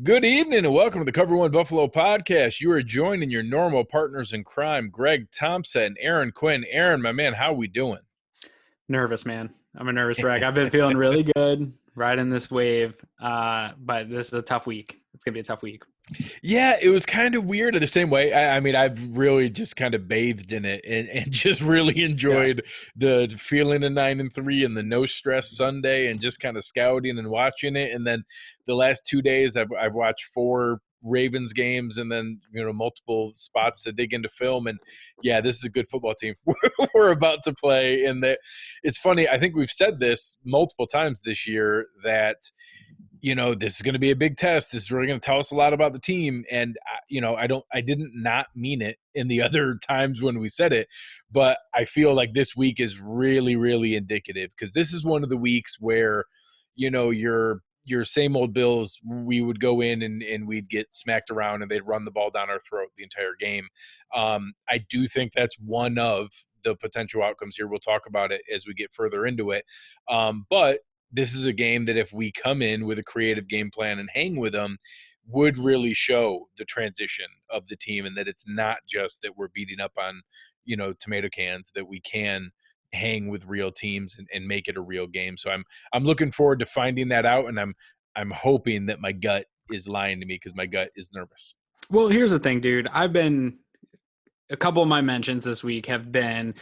Good evening and welcome to the Cover One Buffalo podcast. You are joining your normal partners in crime, Greg Thompson and Aaron Quinn. Aaron, my man, how we doing? Nervous, man. I'm a nervous wreck. I've been feeling really good riding this wave, but this is a tough week. It's going to be a tough week. Yeah, it was kind of weird in the same way. I mean, I've really just kind of bathed in it and just really enjoyed the feeling of 9-3 and the no stress Sunday and just kind of scouting and watching it. And then the last 2 days, I've watched 4 Ravens games and then multiple spots to dig into film. And yeah, this is a good football team we're about to play. And it's funny. I think we've said this multiple times this year that this is going to be a big test. This is really going to tell us a lot about the team. And, I didn't not mean it in the other times when we said it, but I feel like this week is really, really indicative because this is one of the weeks where, your same old Bills, we would go in and we'd get smacked around and they'd run the ball down our throat the entire game. I do think that's one of the potential outcomes here. We'll talk about it as we get further into it. But this is a game that if we come in with a creative game plan and hang with them, would really show the transition of the team and that it's not just that we're beating up on, tomato cans, that we can hang with real teams and make it a real game. So I'm looking forward to finding that out, and I'm hoping that my gut is lying to me because my gut is nervous. Well, here's the thing, dude. A couple of my mentions this week have been,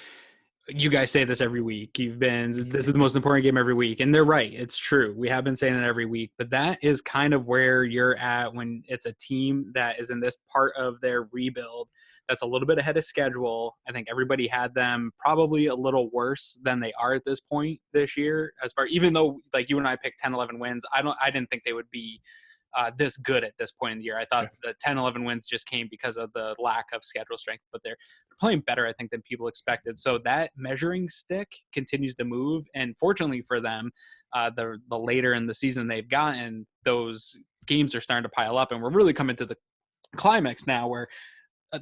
you guys say this every week. This is the most important game every week. And they're right. It's true. We have been saying it every week, but that is kind of where you're at when it's a team that is in this part of their rebuild that's a little bit ahead of schedule. I think everybody had them probably a little worse than they are at this point this year. Even though like you and I picked 10, 11 wins, I didn't think they would be this good at this point in the year. I thought the 10, 11 wins just came because of the lack of schedule strength, but they're playing better, I think, than people expected. So that measuring stick continues to move. And fortunately for them, the later in the season they've gotten, those games are starting to pile up. And we're really coming to the climax now where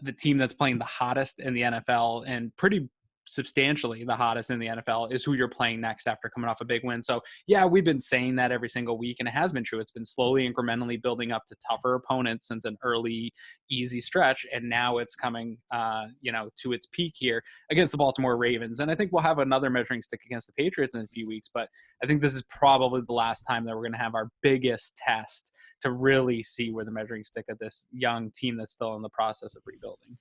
the team that's playing the hottest in the NFL and pretty substantially the hottest in the NFL is who you're playing next after coming off a big win. So yeah, we've been saying that every single week, and it has been true. It's been slowly, incrementally building up to tougher opponents since an early, easy stretch, and now it's coming, to its peak here against the Baltimore Ravens. And I think we'll have another measuring stick against the Patriots in a few weeks, but I think this is probably the last time that we're going to have our biggest test to really see where the measuring stick of this young team that's still in the process of rebuilding.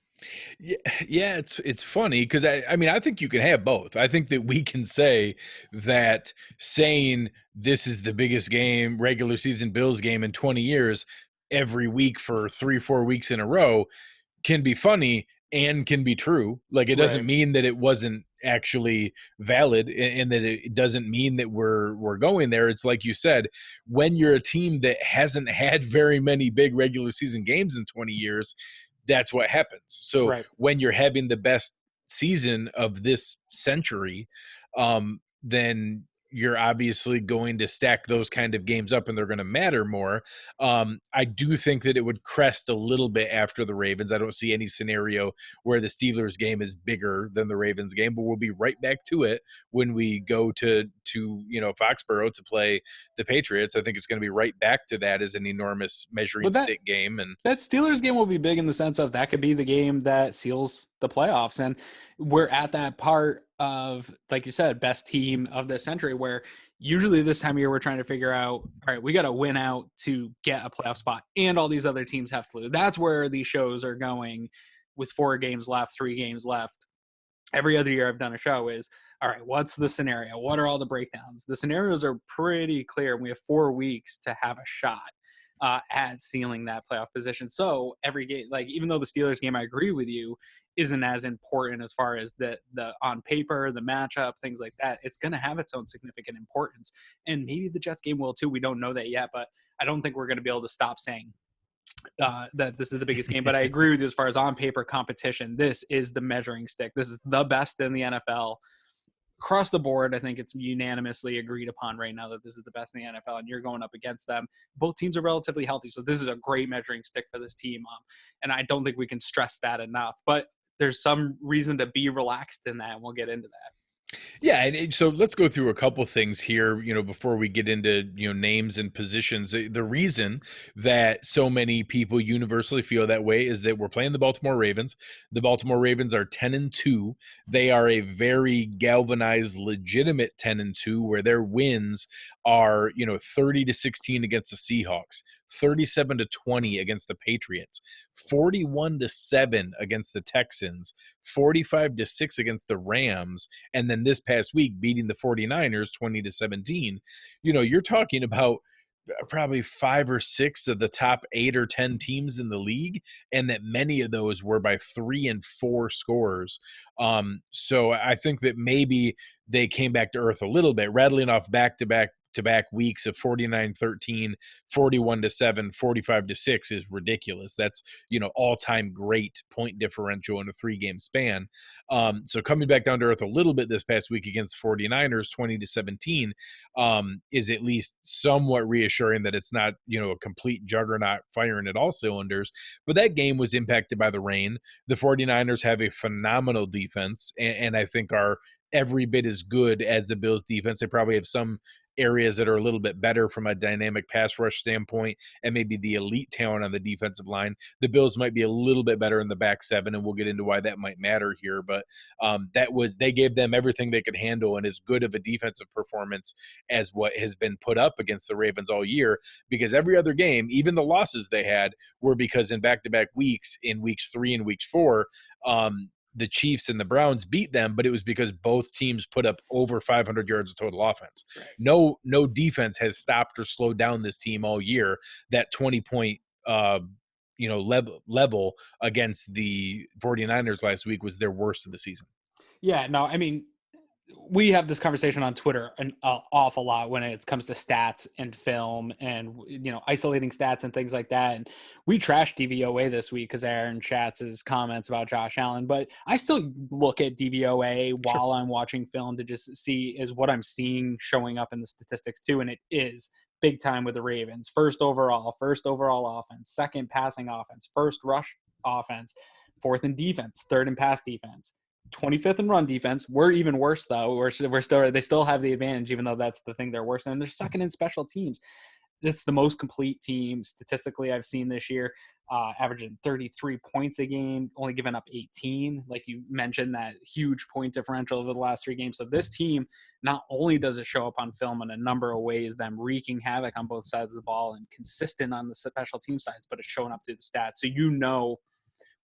Yeah, it's funny because I think you can have both. I think that we can say that saying this is the biggest game, regular season Bills game in 20 years, every week for 3-4 weeks in a row can be funny and can be true. Like it doesn't mean that it wasn't actually valid and that it doesn't mean that we're going there. It's like you said, when you're a team that hasn't had very many big regular season games in 20 years, that's what happens. So when you're having the best season of this century, then you're obviously going to stack those kind of games up and they're going to matter more. I do think that it would crest a little bit after the Ravens. I don't see any scenario where the Steelers game is bigger than the Ravens game, but we'll be right back to it when we go to Foxborough to play the Patriots. I think it's going to be right back to that as an enormous measuring stick game. And that Steelers game will be big in the sense of that could be the game that seals the playoffs. And we're at that part of, like you said, best team of the century, where usually this time of year we're trying to figure out, all right, we got to win out to get a playoff spot and all these other teams have to lose. That's where these shows are going with 4 games left, 3 games left. Every other year I've done a show is, all right, what's the scenario? What are all the breakdowns? The scenarios are pretty clear. We have 4 weeks to have a shot at sealing that playoff position. So every game, like even though the Steelers game, I agree with you, isn't as important as far as the on paper, the matchup, things like that, it's going to have its own significant importance. And maybe the Jets game will too. We don't know that yet, but I don't think we're going to be able to stop saying that this is the biggest game. But I agree with you as far as on paper competition. This is the measuring stick. This is the best in the NFL. Across the board, I think it's unanimously agreed upon right now that this is the best in the NFL, and you're going up against them. Both teams are relatively healthy, so this is a great measuring stick for this team, and I don't think we can stress that enough. But there's some reason to be relaxed in that, and we'll get into that. Yeah, and so let's go through a couple things here, before we get into, names and positions. The reason that so many people universally feel that way is that we're playing the Baltimore Ravens. The Baltimore Ravens are 10-2. They are a very galvanized, legitimate 10-2, where their wins are, 30-16 against the Seahawks, 37-20 against the Patriots, 41-7 against the Texans, 45-6 against the Rams, and then this past week beating the 49ers 20-17. You're talking about probably 5 or 6 of the top 8 or 10 teams in the league, and that many of those were by 3 and 4 scores. So I think that maybe they came back to earth a little bit, rattling off back weeks of 49-13, 41-7, 45-6 is ridiculous. That's, all-time great point differential in a 3-game span. So coming back down to earth a little bit this past week against 49ers, 20-17, is at least somewhat reassuring that it's not, a complete juggernaut firing at all cylinders. But that game was impacted by the rain. The 49ers have a phenomenal defense, and I think are every bit as good as the Bills defense. They probably have some areas that are a little bit better from a dynamic pass rush standpoint, and maybe the elite talent on the defensive line. The Bills might be a little bit better in the back seven, and we'll get into why that might matter here. But they gave them everything they could handle, and as good of a defensive performance as what has been put up against the Ravens all year, because every other game, even the losses they had, were because in back-to-back weeks, in weeks 3 and weeks 4, the Chiefs and the Browns beat them, but it was because both teams put up over 500 yards of total offense. Right. No defense has stopped or slowed down this team all year. That 20-point level against the 49ers last week was their worst of the season. Yeah, no, I mean, we have this conversation on Twitter an awful lot when it comes to stats and film and, isolating stats and things like that. And we trashed DVOA this week because Aaron chats his comments about Josh Allen, but I still look at DVOA while I'm watching film to just see is what I'm seeing showing up in the statistics too. And it is big time with the Ravens. First overall offense, second passing offense, first rush offense, fourth in defense, third in pass defense, 25th in run defense. We're even worse though. They still have the advantage, even though that's the thing they're worse in. And they're second in special teams. It's the most complete team statistically I've seen this year, averaging 33 points a game, only giving up 18. Like you mentioned, that huge point differential over the last 3 games. So this team, not only does it show up on film in a number of ways, them wreaking havoc on both sides of the ball and consistent on the special team sides, but it's showing up through the stats. So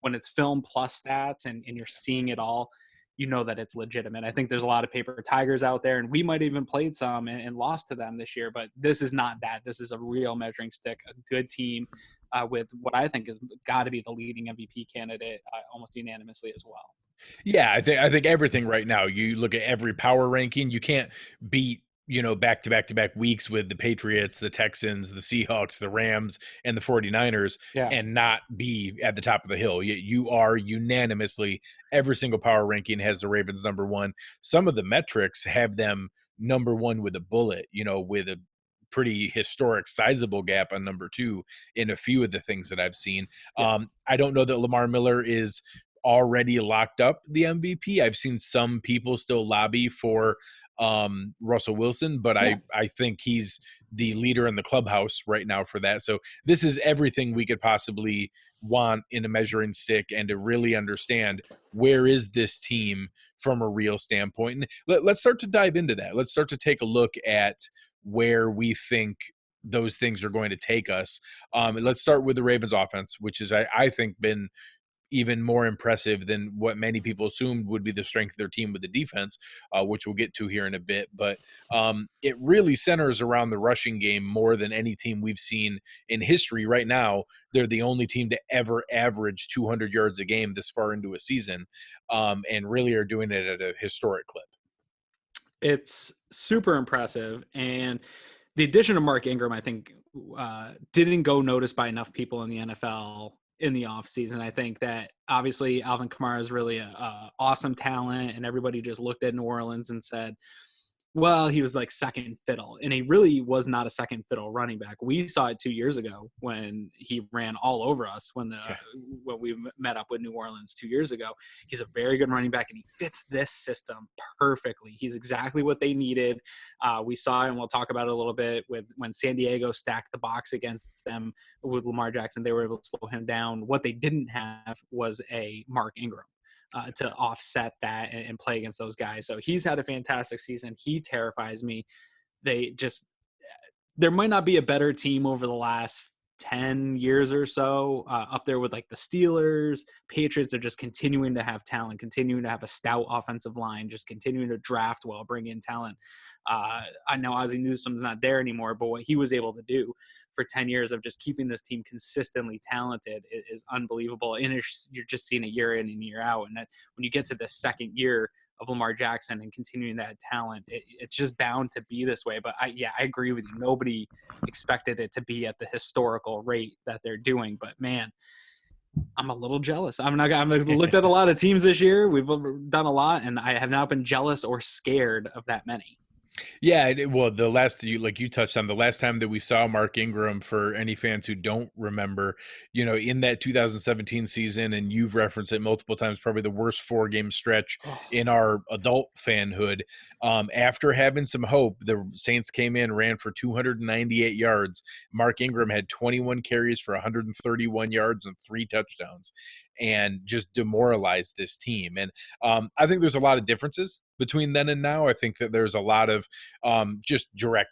when it's film plus stats and you're seeing it all, that it's legitimate. I think there's a lot of paper tigers out there, and we might have even played some and lost to them this year, but this is not that. This is a real measuring stick, a good team with what I think has got to be the leading MVP candidate almost unanimously as well. Yeah, I think everything right now, you look at every power ranking, you can't beat back-to-back weeks with the Patriots, the Texans, the Seahawks, the Rams, and the 49ers, Yeah. and not be at the top of the hill. You are unanimously, every single power ranking has the Ravens number 1. Some of the metrics have them number 1 with a bullet, with a pretty historic sizable gap on number 2 in a few of the things that I've seen. Yeah. I don't know that Lamar Miller is already locked up the MVP. I've seen some people still lobby for Russell Wilson, but Yeah. I think he's the leader in the clubhouse right now for that. So this is everything we could possibly want in a measuring stick, and to really understand where is this team from a real standpoint. And let's start to dive into that. Let's start to take a look at where we think those things are going to take us. Let's start with the Ravens offense, which is, I think, been even more impressive than what many people assumed would be the strength of their team with the defense, which we'll get to here in a bit. But it really centers around the rushing game more than any team we've seen in history. Right now, they're the only team to ever average 200 yards a game this far into a season, and really are doing it at a historic clip. It's super impressive. And the addition of Mark Ingram, I think, didn't go noticed by enough people in the NFL in the offseason. I think that obviously Alvin Kamara is really a awesome talent, and everybody just looked at New Orleans and said, Well, he was like second fiddle, and he really was not a second fiddle running back. We saw it 2 years ago when he ran all over us when we met up with New Orleans 2 years ago. He's a very good running back, and he fits this system perfectly. He's exactly what they needed. We saw it, and we'll talk about it a little bit with when San Diego stacked the box against them with Lamar Jackson. They were able to slow him down. What they didn't have was a Mark Ingram to offset that and play against those guys. So he's had a fantastic season. He terrifies me. There might not be a better team over the last 10 years or so up there with like the Steelers. Patriots are just continuing to have talent, continuing to have a stout offensive line, just continuing to draft well, bring in talent. I know Ozzie Newsome's not there anymore, but what he was able to do for 10 years of just keeping this team consistently talented is unbelievable. And you're just seeing it year in and year out. And when you get to the second year of Lamar Jackson and continuing that talent, it's just bound to be this way. But I agree with you. Nobody expected it to be at the historical rate that they're doing. But man, I'm a little jealous. I've looked at a lot of teams this year. We've done a lot, and I have not been jealous or scared of that many. Yeah, well, like you touched on, the last time that we saw Mark Ingram, for any fans who don't remember, in that 2017 season, and you've referenced it multiple times, probably the worst 4-game stretch in our adult fanhood. After having some hope, the Saints came in, ran for 298 yards. Mark Ingram had 21 carries for 131 yards and 3 touchdowns, and just demoralized this team. And I think there's a lot of differences between then and now. I think that there's a lot of just direct,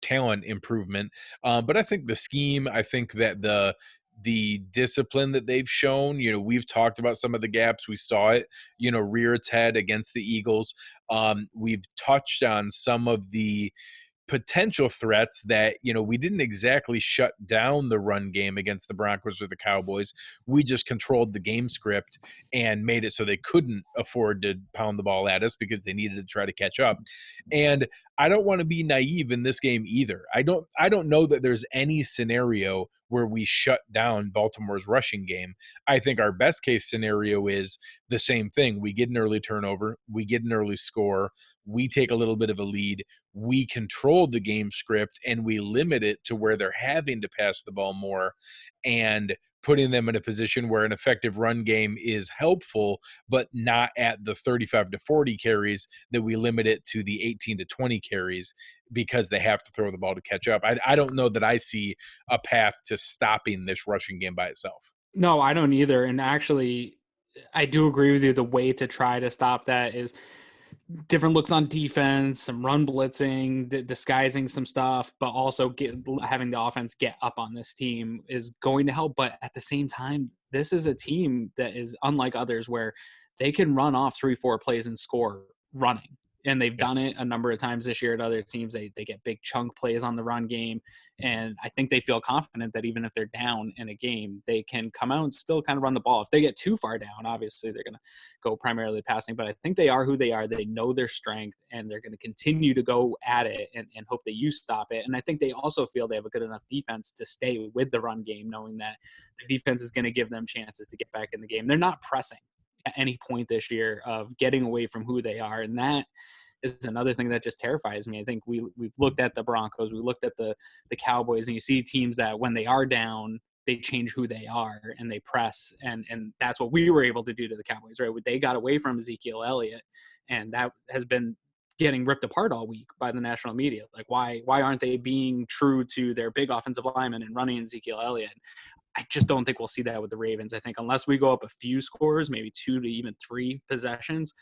talent improvement. But I think the scheme, I think that the discipline that they've shown, we've talked about some of the gaps. We saw it, rear its head against the Eagles. We've touched on some of the potential threats that, we didn't exactly shut down the run game against the Broncos or the Cowboys. We just controlled the game script and made it so they couldn't afford to pound the ball at us because they needed to try to catch up. And I don't want to be naive in this game either. I don't know that there's any scenario where we shut down Baltimore's rushing game. I think our best case scenario is the same thing. We get an early turnover, we get an early score, we take a little bit of a lead, we control the game script, and we limit it to where they're having to pass the ball more, and putting them in a position where an effective run game is helpful, but not at the 35 to 40 carries, that we limit it to the 18 to 20 carries because they have to throw the ball to catch up. I don't know that I see a path to stopping this rushing game by itself. No, I don't either. And actually, I do agree with you. The way to try to stop that is different looks on defense, some run blitzing, disguising some stuff, but also having the offense get up on this team is going to help. But at the same time, this is a team that is unlike others where they can run off 3-4 plays and score running. And they've done it a number of times this year at other teams. They get big chunk plays on the run game. And I think they feel confident that even if they're down in a game, they can come out and still kind of run the ball. If they get too far down, obviously they're going to go primarily passing. But I think they are who they are. They know their strength, and they're going to continue to go at it and hope that you stop it. And I think they also feel they have a good enough defense to stay with the run game, knowing that the defense is going to give them chances to get back in the game. They're not pressing at any point this year of getting away from who they are. And that is another thing that just terrifies me. I think we've looked at the Broncos, we looked at the Cowboys, and you see teams that when they are down, they change who they are and they press. And that's what we were able to do to the Cowboys, right? They got away from Ezekiel Elliott, and that has been getting ripped apart all week by the national media. Like, why aren't they being true to their big offensive lineman and running Ezekiel Elliott? I just don't think we'll see that with the Ravens. I think unless we go up a few scores, maybe 2 to even 3 possessions,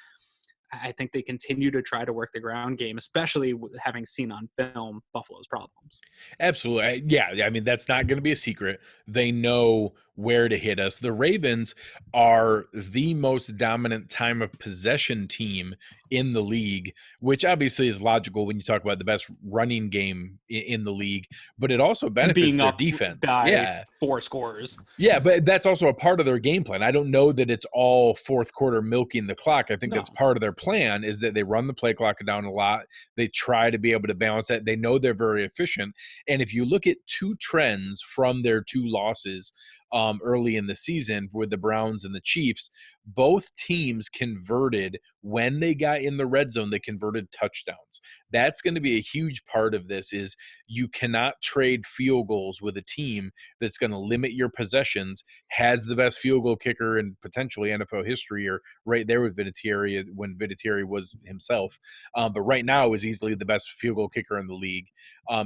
I think they continue to try to work the ground game, especially having seen on film Buffalo's problems. Absolutely. Yeah. I mean, that's not going to be a secret. They know where to hit us. The Ravens are the most dominant time of possession team in the league, which obviously is logical when you talk about the best running game in the league, but it also benefits their defense. By 4 scores. Yeah, but that's also a part of their game plan. I don't know that it's all fourth quarter milking the clock. I think that's part of their plan, is that they run the play clock down a lot. They try to be able to balance that. They know they're very efficient. And if you look at 2 trends from their 2 losses, early in the season with the Browns and the Chiefs. Both teams converted when they got in the red zone. They converted touchdowns. That's going to be a huge part of this. Is you cannot trade field goals with a team that's going to limit your possessions, has the best field goal kicker in potentially NFL history, or right there with Vinatieri when Vinatieri was himself. But right now is easily the best field goal kicker in the league.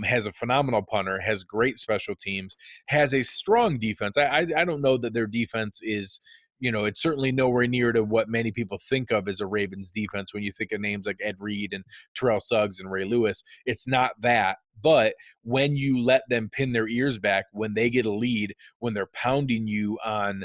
Has a phenomenal punter, has great special teams, has a strong defense. I don't know that their defense is, it's certainly nowhere near to what many people think of as a Ravens defense when you think of names like Ed Reed and Terrell Suggs and Ray Lewis. It's not that. But when you let them pin their ears back, when they get a lead, when they're pounding you on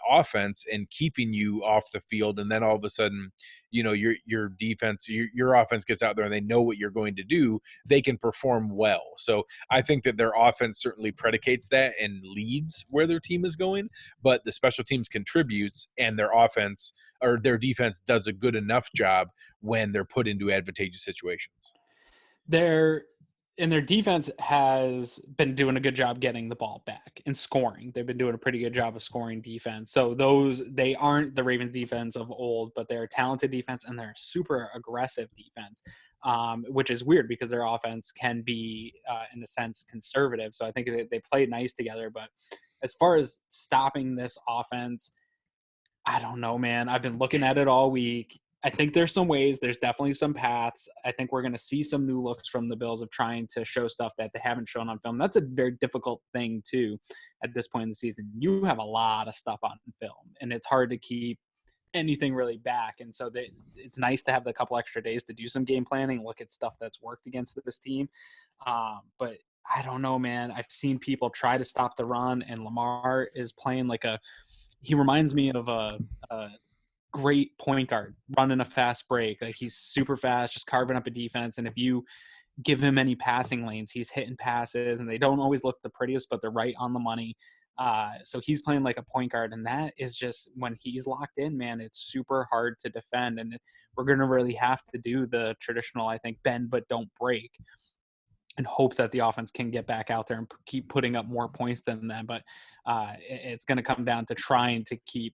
offense and keeping you off the field, and then all of a sudden, your defense, your offense gets out there and they know what you're going to do, they can perform well. So I think that their offense certainly predicates that and leads where their team is going, but the special teams contributes, and their offense or their defense does a good enough job when they're put into advantageous situations. Their defense has been doing a good job getting the ball back and scoring. They've been doing a pretty good job of scoring defense. So they aren't the Ravens defense of old, but they're a talented defense and they're a super aggressive defense, which is weird because their offense can be, in a sense, conservative. So I think they play nice together. But as far as stopping this offense, I don't know, man. I've been looking at it all week. I think there's some ways. There's definitely some paths. I think we're going to see some new looks from the Bills of trying to show stuff that they haven't shown on film. That's a very difficult thing, too, at this point in the season. You have a lot of stuff on film, and it's hard to keep anything really back. And so it's nice to have the couple extra days to do some game planning, look at stuff that's worked against this team. But I don't know, man. I've seen people try to stop the run, and Lamar is playing he reminds me of a great point guard running a fast break. Like, he's super fast, just carving up a defense. And if you give him any passing lanes, he's hitting passes, and they don't always look the prettiest, but they're right on the money. So he's playing like a point guard, and that is just, when he's locked in, man, it's super hard to defend. And we're going to really have to do the traditional, I think, bend but don't break, and hope that the offense can get back out there and keep putting up more points than them. But it's going to come down to trying to keep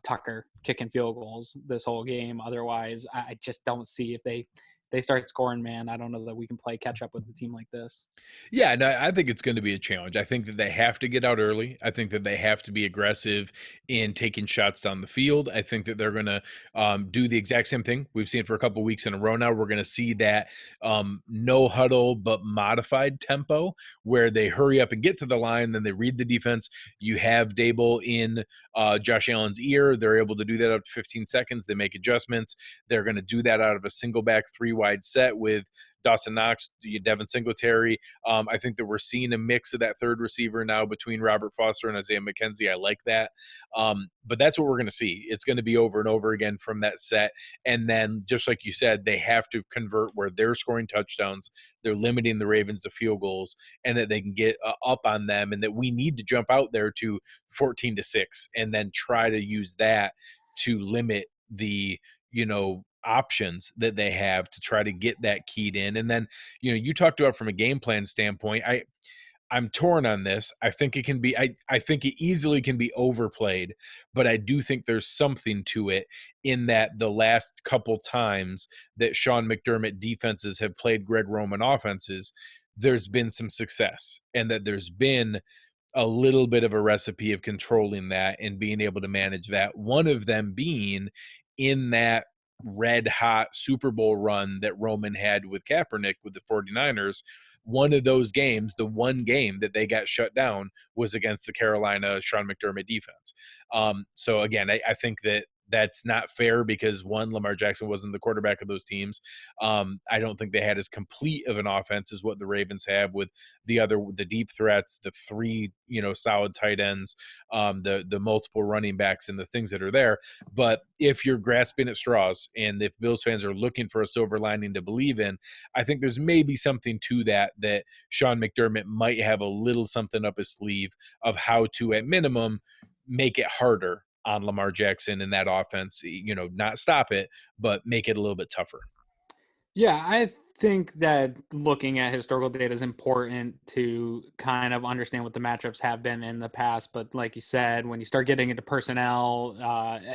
Tucker kicking field goals this whole game. Otherwise, I just don't see, if they start scoring, man, I don't know that we can play catch up with a team like this. Yeah, no, I think it's going to be a challenge. I think that they have to get out early. I think that they have to be aggressive in taking shots down the field. I think that they're going to do the exact same thing we've seen for a couple of weeks in a row now. We're going to see that no huddle but modified tempo, where they hurry up and get to the line, then they read the defense. You have Dable in Josh Allen's ear. They're able to do that up to 15 seconds. They make adjustments. They're going to do that out of a single back 3-wide set with Dawson Knox, Devin Singletary. I think that we're seeing a mix of that third receiver now between Robert Foster and Isaiah McKenzie. I like that. But that's what we're going to see. It's going to be over and over again from that set. And then, just like you said, they have to convert where they're scoring touchdowns. They're limiting the Ravens to field goals, and that they can get up on them, and that we need to jump out there to 14-6 and then try to use that to limit the, options that they have to try to get that keyed in. And then, you talked about from a game plan standpoint, I'm torn on this. I think it can be, I think it easily can be overplayed, but I do think there's something to it, in that the last couple times that Sean McDermott defenses have played Greg Roman offenses, there's been some success, and that there's been a little bit of a recipe of controlling that and being able to manage that. One of them being in that red hot Super Bowl run that Roman had with Kaepernick with the 49ers. One of those games, the one game that they got shut down, was against the Carolina Sean McDermott defense. So again, I think that that's not fair, because one, Lamar Jackson wasn't the quarterback of those teams. I don't think they had as complete of an offense as what the Ravens have, with the deep threats, the three, solid tight ends, the multiple running backs, and the things that are there. But if you're grasping at straws, and if Bills fans are looking for a silver lining to believe in, I think there's maybe something to that Sean McDermott might have a little something up his sleeve of how to, at minimum, make it harder on Lamar Jackson in that offense, not stop it, but make it a little bit tougher. Yeah, I think that looking at historical data is important to kind of understand what the matchups have been in the past. But like you said, when you start getting into personnel,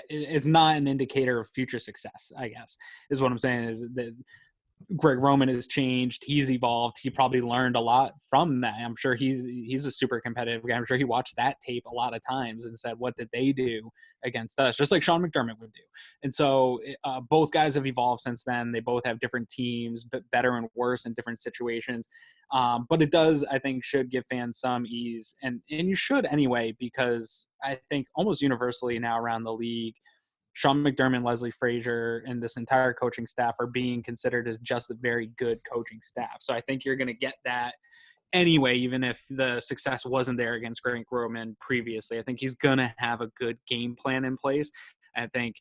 it's not an indicator of future success, I guess, is what I'm saying. Is that Greg Roman has changed. He's evolved. He probably learned a lot from that. I'm sure he's a super competitive guy. I'm sure he watched that tape a lot of times and said, what did they do against us? Just like Sean McDermott would do. And so both guys have evolved since then. They both have different teams, but better and worse in different situations. But it does, I think, should give fans some ease. And you should anyway, because I think almost universally now around the league, Sean McDermott, Leslie Frazier, and this entire coaching staff are being considered as just a very good coaching staff. So I think you're going to get that anyway, even if the success wasn't there against Greg Roman previously. I think he's going to have a good game plan in place. I think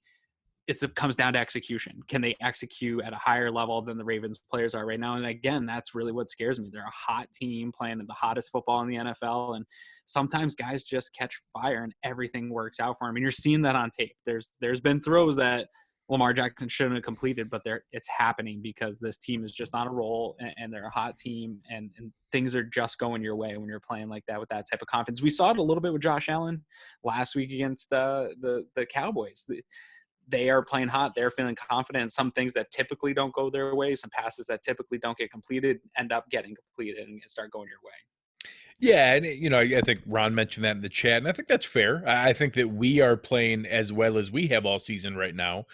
it comes down to execution. Can they execute at a higher level than the Ravens players are right now? And again, that's really what scares me. They're a hot team playing the hottest football in the NFL. And sometimes guys just catch fire and everything works out for them. And you're seeing that on tape. There's been throws that Lamar Jackson shouldn't have completed, but it's happening because this team is just on a roll and they're a hot team and things are just going your way when you're playing like that with that type of confidence. We saw it a little bit with Josh Allen last week against the Cowboys. They are playing hot. They're feeling confident. Some things that typically don't go their way, some passes that typically don't get completed, end up getting completed and start going your way. Yeah, and I think Ron mentioned that in the chat, and I think that's fair. I think that we are playing as well as we have all season right now.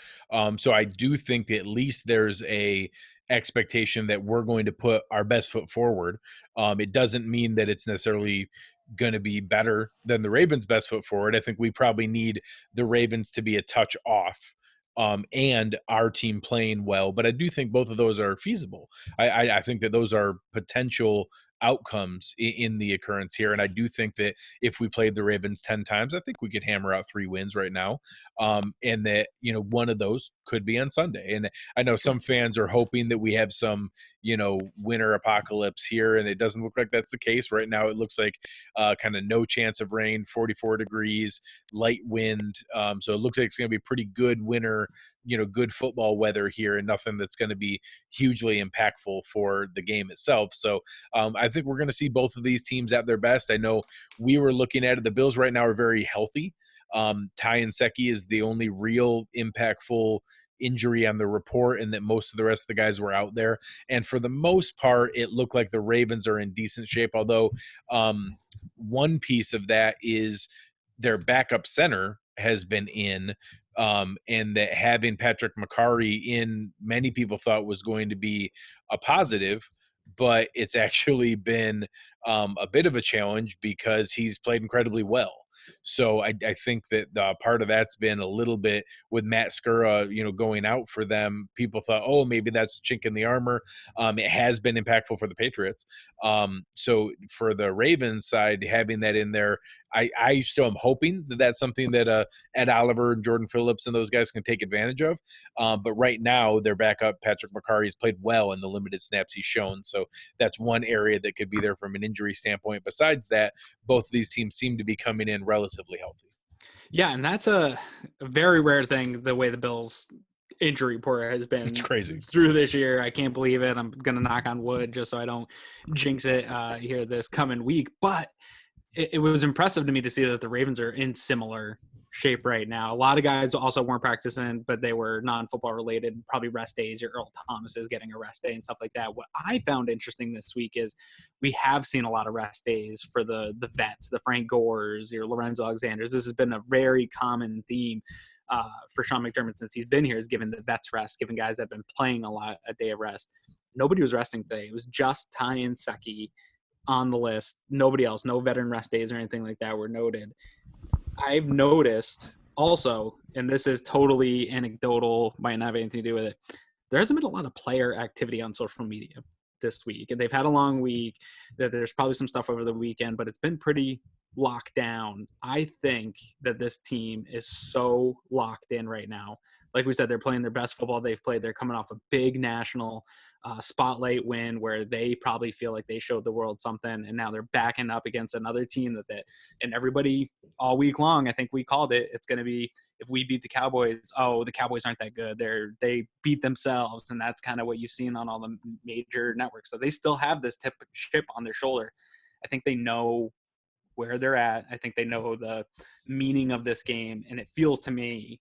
So I do think that at least there's a expectation that we're going to put our best foot forward. It doesn't mean that it's necessarily going to be better than the Ravens' best foot forward. I think we probably need the Ravens to be a touch off. And our team playing well, but I do think both of those are feasible. I think that those are potential outcomes in the occurrence here. And I do think that if we played the Ravens 10 times, I think we could hammer out 3 wins right now. And that, one of those could be on Sunday. And I know some fans are hoping that we have some, winter apocalypse here. And it doesn't look like that's the case right now. It looks like kind of no chance of rain, 44 degrees, light wind. So it looks like it's going to be pretty good winter, good football weather here and nothing that's going to be hugely impactful for the game itself. So I think we're going to see both of these teams at their best. I know we were looking at it. The Bills right now are very healthy. Ty Nsekhe is the only real impactful injury on the report, and that most of the rest of the guys were out there. And for the most part, it looked like the Ravens are in decent shape, although one piece of that is their backup center has been in, and that having Patrick McCarry in, many people thought was going to be a positive, but it's actually been a bit of a challenge because he's played incredibly well. So I think that part of that's been a little bit with Matt Skura, going out for them. People thought, oh, maybe that's a chink in the armor. It has been impactful for the Patriots. So for the Ravens side, having that in there, I still am hoping that that's something that Ed Oliver and Jordan Phillips and those guys can take advantage of. But right now, their backup, Patrick McCarry, has played well in the limited snaps he's shown. So that's one area that could be there from an injury standpoint. Besides that, both of these teams seem to be coming in relatively healthy. Yeah, and that's a very rare thing, the way the Bills injury report has been. It's crazy through this year. I can't believe it. I'm going to knock on wood just so I don't jinx it here this coming week. But it was impressive to me to see that the Ravens are in similar shape right now. A lot of guys also weren't practicing, but they were non-football related, probably rest days. Your Earl Thomas is getting a rest day and stuff like that. What I found interesting this week is we have seen a lot of rest days for the vets, the Frank Gores, your Lorenzo Alexanders. This has been a very common theme for Sean McDermott since he's been here, is giving the vets rest, giving guys that have been playing a lot a day of rest. Nobody was resting today. It was just Ty Nsekhe on the list. Nobody else, no veteran rest days or anything like that were noted. I've noticed also, and this is totally anecdotal, might not have anything to do with it, there hasn't been a lot of player activity on social media this week. And they've had a long week. That there's probably some stuff over the weekend, but it's been pretty locked down. I think that this team is so locked in right now like we said, they're playing their best football they've played. They're coming off a big national spotlight win where they probably feel like they showed the world something, and now they're backing up against another team and everybody all week long, I think we called it. It's going to be, if we beat the Cowboys, oh, the Cowboys aren't that good. They beat themselves, and that's kind of what you've seen on all the major networks. So they still have this chip on their shoulder. I think they know where they're at. I think they know the meaning of this game, and it feels to me,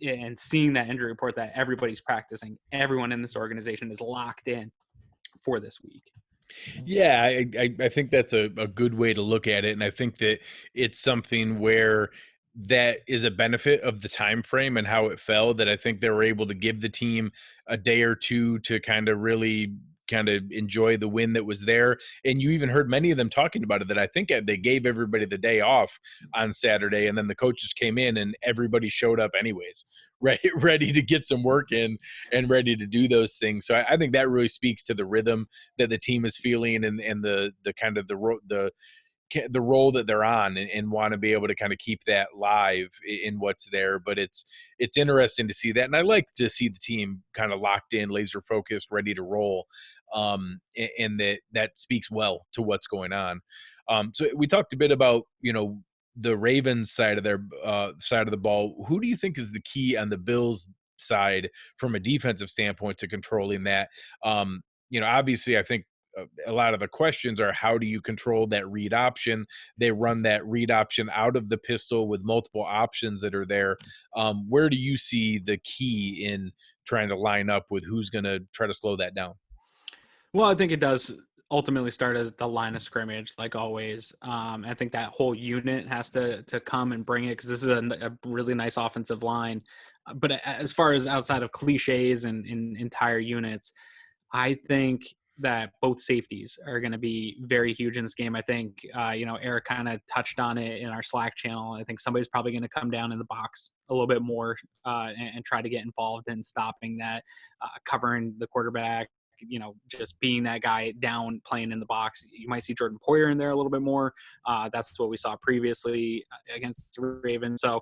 and seeing that injury report, that everybody's practicing. Everyone in this organization is locked in for this week. Yeah, I think that's a good way to look at it, and I think that it's something where that is a benefit of the time frame and how it fell, that I think they were able to give the team a day or two to kind of really kind of enjoy the win that was there. And you even heard many of them talking about it, that I think they gave everybody the day off on Saturday, and then the coaches came in and everybody showed up anyways, ready to get some work in and ready to do those things. So I think that really speaks to the rhythm that the team is feeling, and the kind of the role that they're on, and want to be able to kind of keep that live in what's there. But it's interesting to see that, and I like to see the team kind of locked in, laser focused, ready to roll, and that speaks well to what's going on. So we talked a bit about the Ravens side of their side of the ball. Who do you think is the key on the Bills side from a defensive standpoint to controlling that? Obviously, I think a lot of the questions are, how do you control that read option? They run that read option out of the pistol with multiple options that are there. Where do you see the key in trying to line up with who's going to try to slow that down? Well, I think it does ultimately start as the line of scrimmage, like always. I think that whole unit has to come and bring it, because this is a really nice offensive line. But as far as outside of cliches and entire units, I think that both safeties are going to be very huge in this game. I think, Eric kind of touched on it in our Slack channel. I think somebody's probably going to come down in the box a little bit more and try to get involved in stopping that, covering the quarterback, just being that guy down playing in the box. You might see Jordan Poyer in there a little bit more. That's what we saw previously against the Ravens. So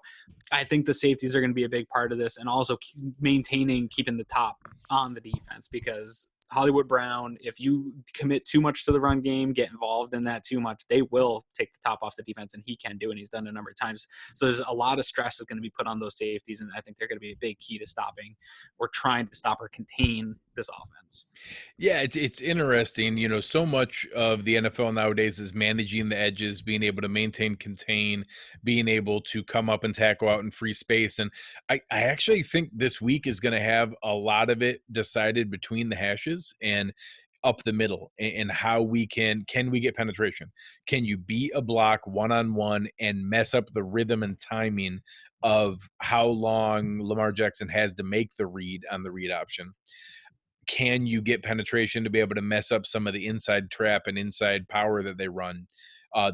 I think the safeties are going to be a big part of this, and also keeping the top on the defense, because Hollywood Brown, if you commit too much to the run game, get involved in that too much, they will take the top off the defense, and he can do, and he's done it a number of times. So there's a lot of stress is going to be put on those safeties, and I think they're going to be a big key to stopping or trying to stop or contain this offense. Yeah, it's interesting. So much of the NFL nowadays is managing the edges, being able to maintain, contain, being able to come up and tackle out in free space. And I actually think this week is going to have a lot of it decided between the hashes and up the middle, and how we can we get penetration? Can you beat a block one-on-one and mess up the rhythm and timing of how long Lamar Jackson has to make the read on the read option? Can you get penetration to be able to mess up some of the inside trap and inside power that they run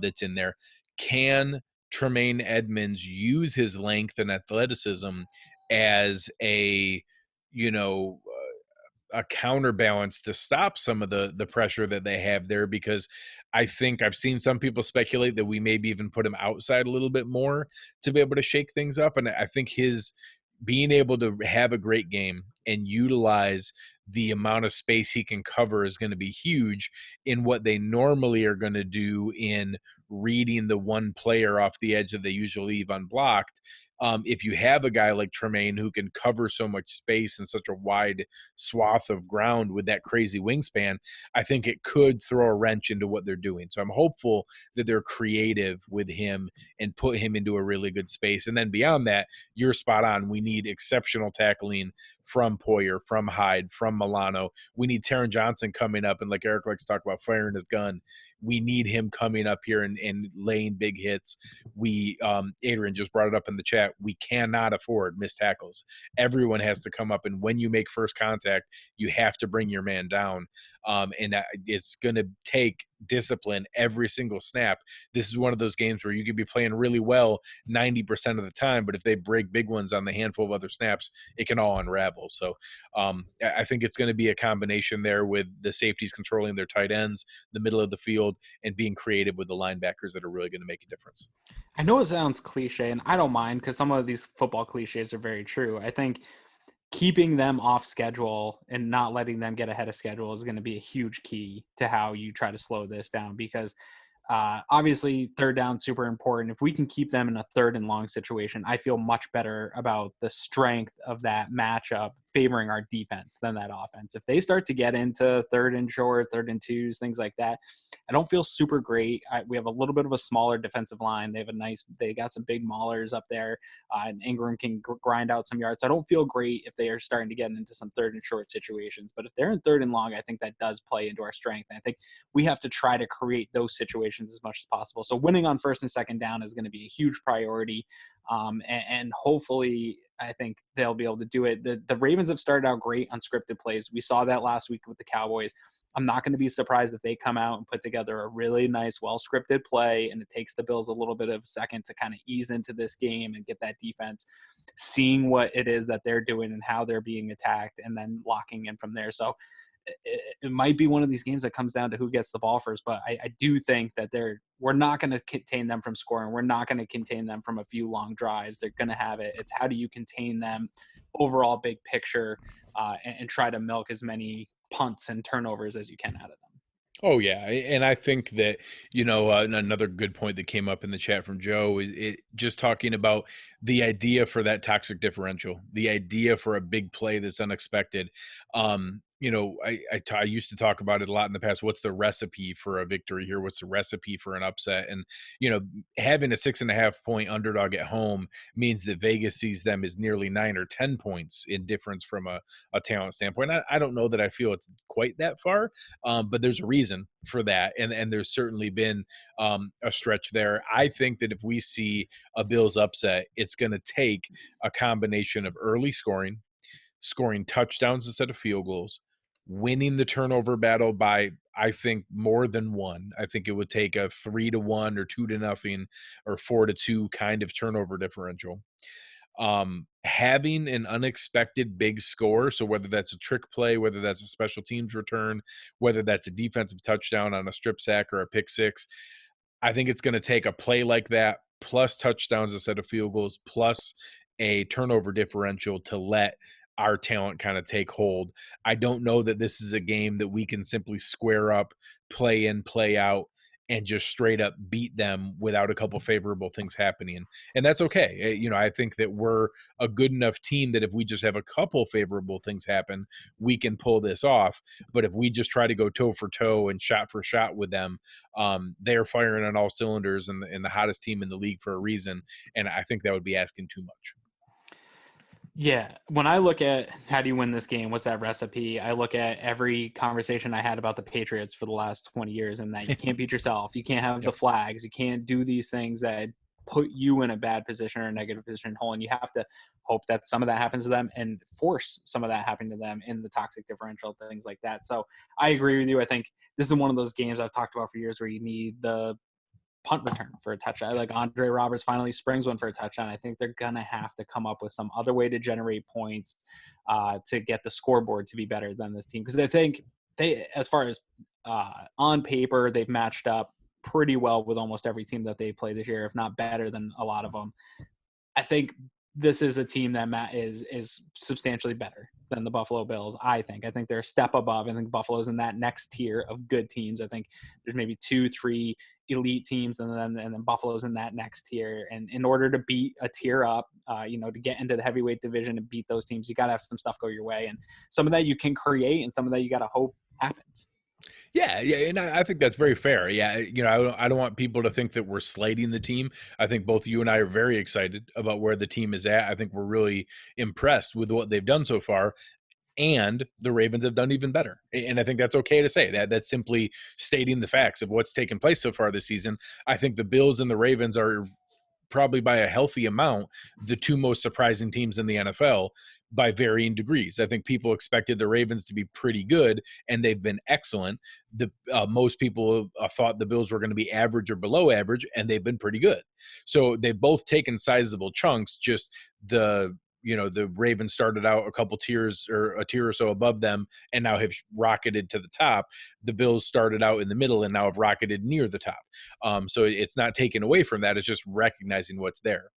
that's in there? Can Tremaine Edmonds use his length and athleticism as you know, a counterbalance to stop some of the pressure that they have there? Because I think I've seen some people speculate that we maybe even put him outside a little bit more to be able to shake things up. And I think his being able to have a great game and utilize the amount of space he can cover is going to be huge in what they normally are going to do in reading the one player off the edge that they usually leave unblocked. If you have a guy like Tremaine who can cover so much space and such a wide swath of ground with that crazy wingspan, I think it could throw a wrench into what they're doing. So I'm hopeful that they're creative with him and put him into a really good space. And then beyond that, you're spot on. We need exceptional tackling from Poyer, from Hyde, from Milano. We need Taron Johnson coming up, and like Eric likes to talk about, firing his gun. We need him coming up here and laying big hits. Adrian just brought it up in the chat. We cannot afford missed tackles. Everyone has to come up, and when you make first contact, you have to bring your man down. And it's going to take discipline every single snap, this is one of those games where you could be playing really well 90% of the time, but if they break big ones on the handful of other snaps, it can all unravel. So I think it's going to be a combination there with the safeties controlling their tight ends, the middle of the field, and being creative with the linebackers that are really going to make a difference. I know it sounds cliche, and I don't mind because some of these football cliches are very true. I think keeping them off schedule and not letting them get ahead of schedule is going to be a huge key to how you try to slow this down, because obviously third down super important. If we can keep them in a third and long situation, I feel much better about the strength of that matchup favoring our defense than that offense. If they start to get into third and short, third and twos, things like that, I don't feel super great. We have a little bit of a smaller defensive line. They got some big maulers up there, and Ingram can grind out some yards. So I don't feel great if they are starting to get into some third and short situations. But if they're in third and long, I think that does play into our strength. And I think we have to try to create those situations as much as possible. So winning on first and second down is going to be a huge priority. And hopefully, I think they'll be able to do it. The Ravens have started out great on scripted plays. We saw that last week with the Cowboys. I'm not going to be surprised if they come out and put together a really nice, well-scripted play, and it takes the Bills a little bit of a second to kind of ease into this game and get that defense seeing what it is that they're doing and how they're being attacked, and then locking in from there. So it might be one of these games that comes down to who gets the ball first, but I do think that we're not going to contain them from scoring. We're not going to contain them from a few long drives. They're going to have it. It's how do you contain them overall big picture, and try to milk as many punts and turnovers as you can out of them. Oh yeah, and I think that another good point that came up in the chat from Joe is just talking about the idea for that toxic differential, the idea for a big play that's unexpected. I used to talk about it a lot in the past. What's the recipe for a victory here? What's the recipe for an upset? And having a 6.5 point underdog at home means that Vegas sees them as nearly 9 or 10 points in difference from a talent standpoint. I don't know that I feel it's quite that far, but there's a reason for that, and there's certainly been a stretch there. I think that if we see a Bills upset, it's going to take a combination of early scoring touchdowns instead of field goals, winning the turnover battle by, I think, more than one. I think it would take a 3-1 or 2-0 or 4-2 kind of turnover differential. Having an unexpected big score, so whether that's a trick play, whether that's a special teams return, whether that's a defensive touchdown on a strip sack or a pick six, I think it's going to take a play like that plus touchdowns instead of field goals plus a turnover differential to let our talent kind of take hold. I don't know that this is a game that we can simply square up, play in, play out, and just straight up beat them without a couple favorable things happening. And that's okay. I think that we're a good enough team that if we just have a couple favorable things happen, we can pull this off. But if we just try to go toe for toe and shot for shot with them, they're firing on all cylinders and the hottest team in the league for a reason. And I think that would be asking too much. Yeah. When I look at how do you win this game, what's that recipe? I look at every conversation I had about the Patriots for the last 20 years, and that you can't beat yourself. You can't have the flags. You can't do these things that put you in a bad position or a negative position hole. And you have to hope that some of that happens to them and force some of that happening to them in the toxic differential, things like that. So I agree with you. I think this is one of those games I've talked about for years where you need the punt return for a touchdown. Like Andre Roberts finally springs one for a touchdown. I think they're going to have to come up with some other way to generate points to get the scoreboard to be better than this team. Because I think as far as on paper, they've matched up pretty well with almost every team that they play this year, if not better than a lot of them. I think this is a team that is substantially better than the Buffalo Bills. I think they're a step above. I think Buffalo's in that next tier of good teams. I think there's maybe 2-3 elite teams, and then Buffalo's in that next tier. And in order to beat a tier up, to get into the heavyweight division and beat those teams, you got to have some stuff go your way. And some of that you can create, and some of that you got to hope happens. Yeah, and I think that's very fair. Yeah, I don't want people to think that we're slating the team. I think both you and I are very excited about where the team is at. I think we're really impressed with what they've done so far, and the Ravens have done even better. And I think that's okay to say that. That's simply stating the facts of what's taken place so far this season. I think the Bills and the Ravens are probably by a healthy amount the two most surprising teams in the NFL, by varying degrees. I think people expected the Ravens to be pretty good, and they've been excellent. The most people thought the Bills were going to be average or below average, and they've been pretty good. So they've both taken sizable chunks. Just the Ravens started out a couple tiers or a tier or so above them, and now have rocketed to the top. The Bills started out in the middle and now have rocketed near the top. So it's not taken away from that. It's just recognizing what's there.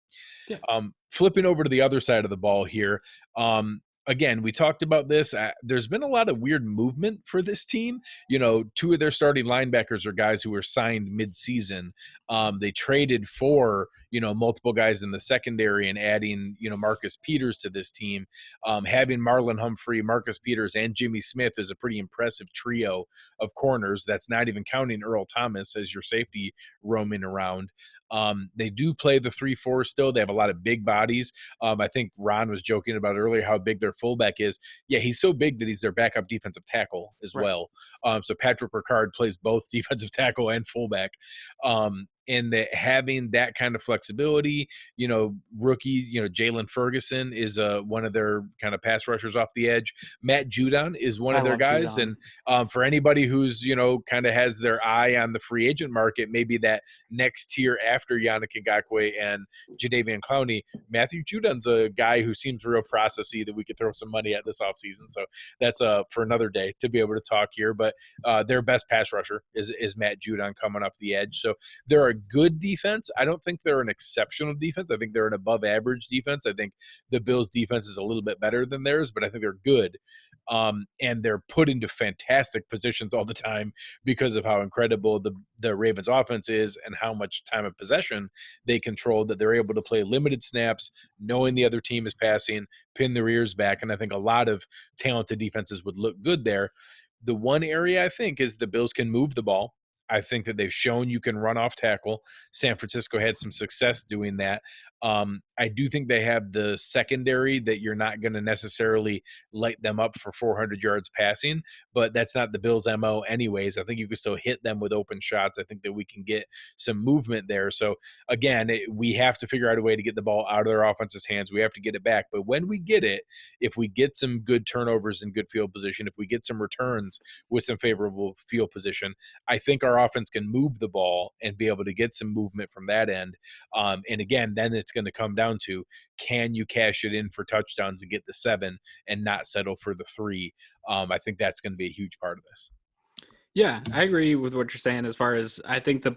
Yeah. Flipping over to the other side of the ball here. Again, we talked about this. There's been a lot of weird movement for this team. Two of their starting linebackers are guys who were signed mid-season. They traded for, multiple guys in the secondary and adding, Marcus Peters to this team. Having Marlon Humphrey, Marcus Peters, and Jimmy Smith is a pretty impressive trio of corners. That's not even counting Earl Thomas as your safety roaming around. They do play the 3-4 still. They have a lot of big bodies. I think Ron was joking about earlier how big their fullback is. Yeah, he's so big that he's their backup defensive tackle as well. So Patrick Ricard plays both defensive tackle and fullback. And that having that kind of flexibility, rookie, Jalen Ferguson is one of their kind of pass rushers off the edge. Matt Judon is one of their guys. Judon. And for anybody who's, kind of has their eye on the free agent market, maybe that next tier after Yannick Ngakoue and Jadeveon Clowney, Matthew Judon's a guy who seems real processy that we could throw some money at this offseason. So that's for another day to be able to talk here. But their best pass rusher is Matt Judon coming off the edge. So they're a good defense. I don't think they're an exceptional defense. I think they're an above average defense. I think the Bills defense is a little bit better than theirs, but I think they're good. And they're put into fantastic positions all the time because of how incredible the Ravens offense is and how much time of possession they control, that they're able to play limited snaps, knowing the other team is passing, pin their ears back. And I think a lot of talented defenses would look good there. The one area I think is the Bills can move the ball. I think that they've shown you can run off tackle. San Francisco had some success doing that. I do think they have the secondary that you're not going to necessarily light them up for 400 yards passing, but that's not the Bills' MO anyways. I think you can still hit them with open shots. I think that we can get some movement there. So again, we have to figure out a way to get the ball out of their offense's hands. We have to get it back. But when we get it, if we get some good turnovers in good field position, if we get some returns with some favorable field position, I think our offense can move the ball and be able to get some movement from that end. And again, then it's going to come down to, can you cash it in for touchdowns and get the 7 and not settle for the 3? I think that's going to be a huge part of this. Yeah, I agree with what you're saying as far as I think the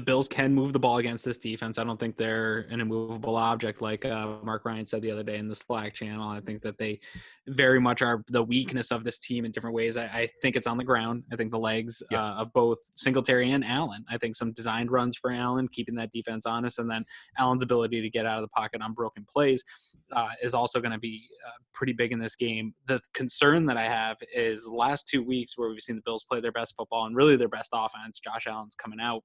Bills can move the ball against this defense. I don't think they're an immovable object like Mark Ryan said the other day in the Slack channel. I think that they very much are the weakness of this team in different ways. I think it's on the ground. I think the legs of both Singletary and Allen. I think some designed runs for Allen, keeping that defense honest, and then Allen's ability to get out of the pocket on broken plays is also going to be pretty big in this game. The concern that I have is the last 2 weeks where we've seen the Bills play their best football and really their best offense. Josh Allen's coming out.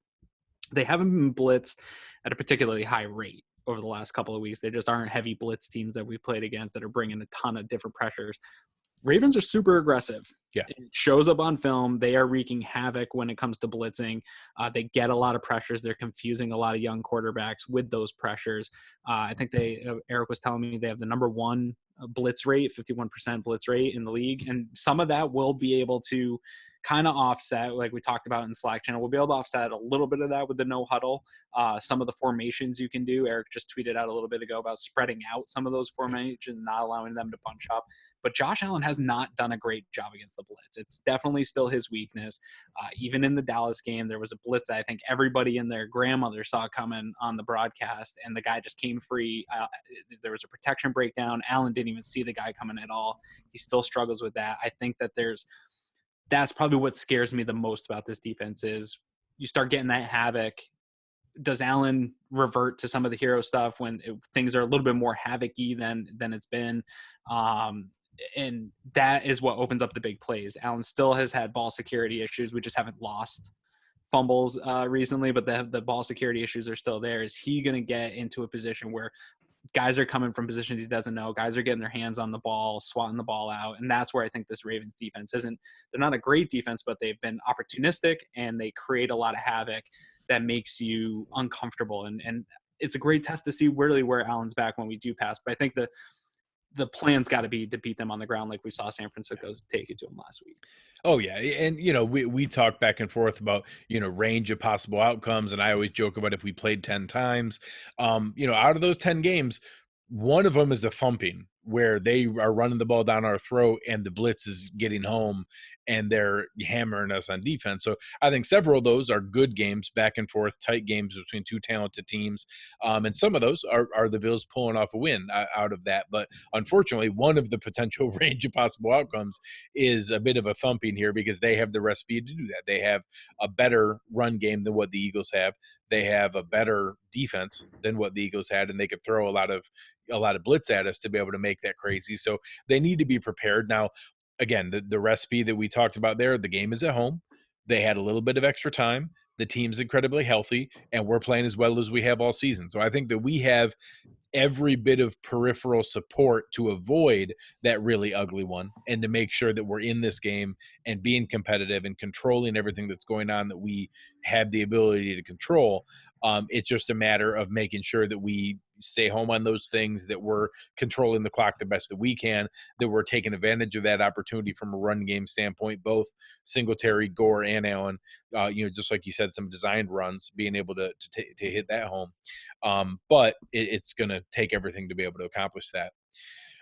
They haven't been blitzed at a particularly high rate over the last couple of weeks. They just aren't heavy blitz teams that we've played against that are bringing a ton of different pressures. Ravens are super aggressive. Yeah. It shows up on film. They are wreaking havoc when it comes to blitzing. They get a lot of pressures. They're confusing a lot of young quarterbacks with those pressures. I think Eric was telling me they have the number 1 blitz rate, 51% blitz rate in the league. And some of that will be able to kind of offset, like we talked about in Slack channel, we'll be able to offset a little bit of that with the no huddle. Some of the formations you can do. Eric just tweeted out a little bit ago about spreading out some of those formations, not allowing them to bunch up. But Josh Allen has not done a great job against the blitz. It's definitely still his weakness. Even in the Dallas game, there was a blitz that I think everybody and their grandmother saw coming on the broadcast, and the guy just came free. There was a protection breakdown. Allen didn't even see the guy coming at all. He still struggles with that. I think that that's probably what scares me the most about this defense is you start getting that havoc. Does Allen revert to some of the hero stuff when things are a little bit more havoc-y than it's been? And that is what opens up the big plays. Allen still has had ball security issues. We just haven't lost fumbles recently, but the ball security issues are still there. Is he going to get into a position where guys are coming from positions he doesn't know, guys are getting their hands on the ball, swatting the ball out? And that's where I think this Ravens defense they're not a great defense, but they've been opportunistic and they create a lot of havoc that makes you uncomfortable. And it's a great test to see really where Allen's back when we do pass. But I think the plan's got to be to beat them on the ground, like we saw San Francisco take it to them last week. Oh yeah, and we talk back and forth about range of possible outcomes, and I always joke about if we played 10 times, out of those 10 games, one of them is a thumping where they are running the ball down our throat and the blitz is getting home and they're hammering us on defense. So I think several of those are good games, back and forth, tight games between two talented teams, and some of those are the Bills pulling off a win out of that. But unfortunately, one of the potential range of possible outcomes is a bit of a thumping here because they have the recipe to do that. They have a better run game than what the Eagles have. They have a better defense than what the Eagles had, and they could throw a lot of blitz at us to be able to make that crazy. So they need to be prepared. Now, again, the recipe that we talked about there, the game is at home. They had a little bit of extra time. The team's incredibly healthy, and we're playing as well as we have all season. So I think that we have every bit of peripheral support to avoid that really ugly one and to make sure that we're in this game and being competitive and controlling everything that's going on that we have the ability to control. It's just a matter of making sure that we stay home on those things, that we're controlling the clock the best that we can, that we're taking advantage of that opportunity from a run game standpoint, both Singletary, Gore, and Allen, just like you said, some designed runs, being able to hit that home. But it's going to take everything to be able to accomplish that.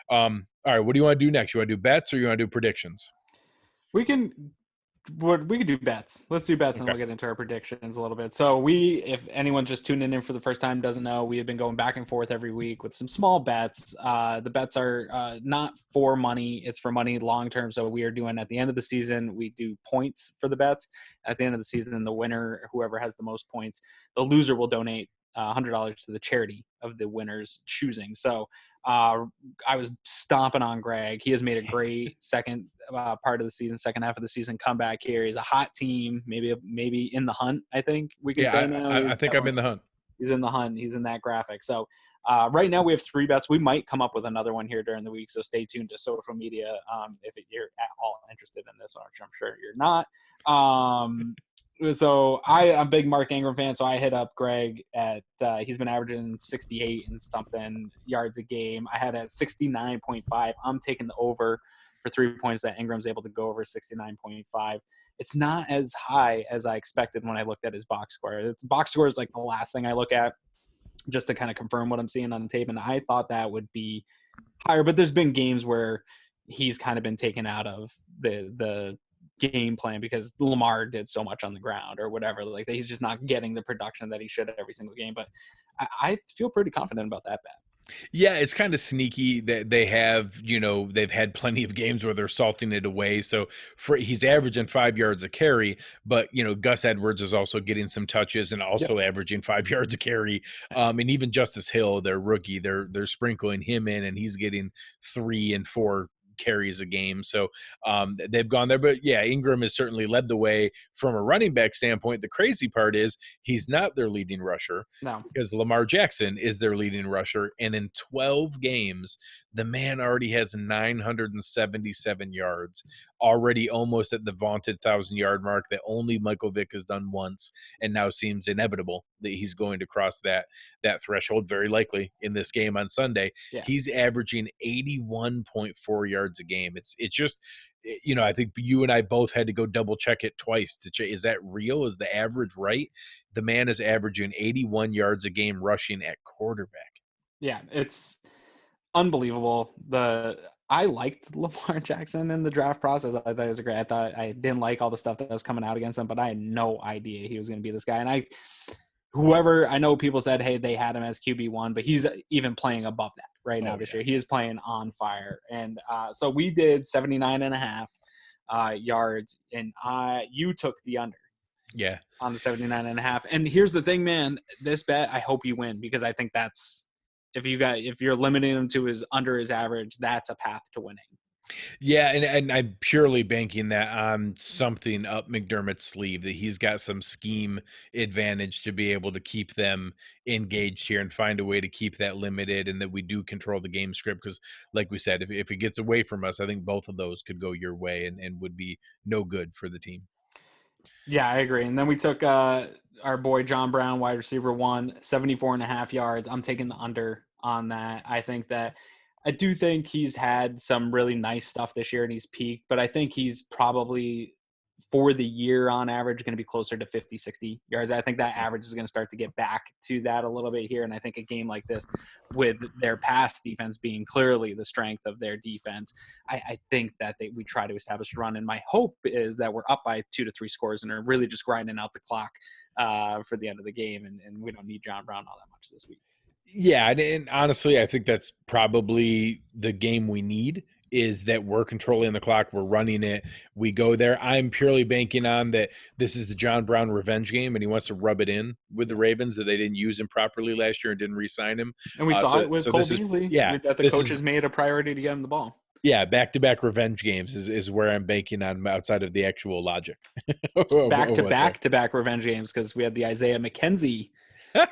All right, what do you want to do next? You want to do bets or you want to do predictions? We can do bets. Let's do bets, and Okay. we'll get into our predictions a little bit. So if anyone just tuning in for the first time doesn't know, we have been going back and forth every week with some small bets. The bets are not for money; it's for money long term. So we are doing at the end of the season, we do points for the bets. At the end of the season, the winner, whoever has the most points, the loser will donate $100 to the charity of the winner's choosing. So I was stomping on Greg. He has made a great second part of the season, second half of the season comeback here. He's a hot team, maybe in the hunt. I think we can say now. I think I'm in the hunt. He's in the hunt. He's in that graphic. So right now we have 3 bets. We might come up with another one here during the week. So stay tuned to social media if you're at all interested in this one, which I'm sure you're not. So I'm a big Mark Ingram fan, so I hit up Greg at he's been averaging 68 and something yards a game. I had at 69.5. I'm taking the over for 3 points that Ingram's able to go over 69.5. It's not as high as I expected when I looked at his box score. Box score is like the last thing I look at just to kind of confirm what I'm seeing on the tape, and I thought that would be higher, but there's been games where he's kind of been taken out of the game plan because Lamar did so much on the ground or whatever, like that he's just not getting the production that he should every single game. But I feel pretty confident about that bet. Yeah, it's kind of sneaky that they have, they've had plenty of games where they're salting it away. So he's averaging 5 yards a carry, but Gus Edwards is also getting some touches and also averaging 5 yards a carry. And even Justice Hill, their rookie, they're sprinkling him in, and he's getting 3 and 4 carries a game. So they've gone there. But yeah, Ingram has certainly led the way from a running back standpoint. The crazy part is he's not their leading rusher. No. Because Lamar Jackson is their leading rusher. And in 12 games, the man already has 977 yards, already almost at the vaunted 1,000-yard mark that only Michael Vick has done once, and now seems inevitable that he's going to cross that threshold very likely in this game on Sunday. Yeah. He's averaging 81.4 yards a game. It's just, I think you and I both had to go double check it twice to check, is that real? Is the average right? The man is averaging 81 yards a game rushing at quarterback. Yeah, it's unbelievable. I liked Lamar Jackson in the draft process. I thought it was great. I didn't like all the stuff that was coming out against him, but I had no idea he was going to be this guy. And I know people said, hey, they had him as QB1, but he's even playing above that right now this year. He is playing on fire. And so we did 79.5 yards, and you took the under. Yeah. On the 79.5. And here's the thing, man, this bet, I hope you win, because I think that's, if you're limiting him to under his average, that's a path to winning. Yeah, and I'm purely banking that on something up McDermott's sleeve, that he's got some scheme advantage to be able to keep them engaged here and find a way to keep that limited, and that we do control the game script. Because like we said, if it gets away from us, I think both of those could go your way and would be no good for the team. Yeah, I agree. And then we took our boy John Brown, wide receiver 1, 74.5 yards. I'm taking the under on that. I think that I do think he's had some really nice stuff this year and he's peaked, but I think he's probably for the year on average going to be closer to 50, 60 yards. I think that average is going to start to get back to that a little bit here. And I think a game like this, with their pass defense being clearly the strength of their defense, I think that we try to establish a run. And my hope is that we're up by 2 to 3 scores and are really just grinding out the clock for the end of the game. And we don't need John Brown all that much this week. Yeah, and honestly, I think that's probably the game we need, is that we're controlling the clock, we're running it, we go there. I'm purely banking on that this is the John Brown revenge game, and he wants to rub it in with the Ravens that they didn't use him properly last year and didn't re-sign him. And we saw it with Cole Beasley, that the coaches made a priority to get him the ball. Yeah, back-to-back revenge games is where I'm banking on outside of the actual logic. Back-to-back revenge games, because we had the Isaiah McKenzie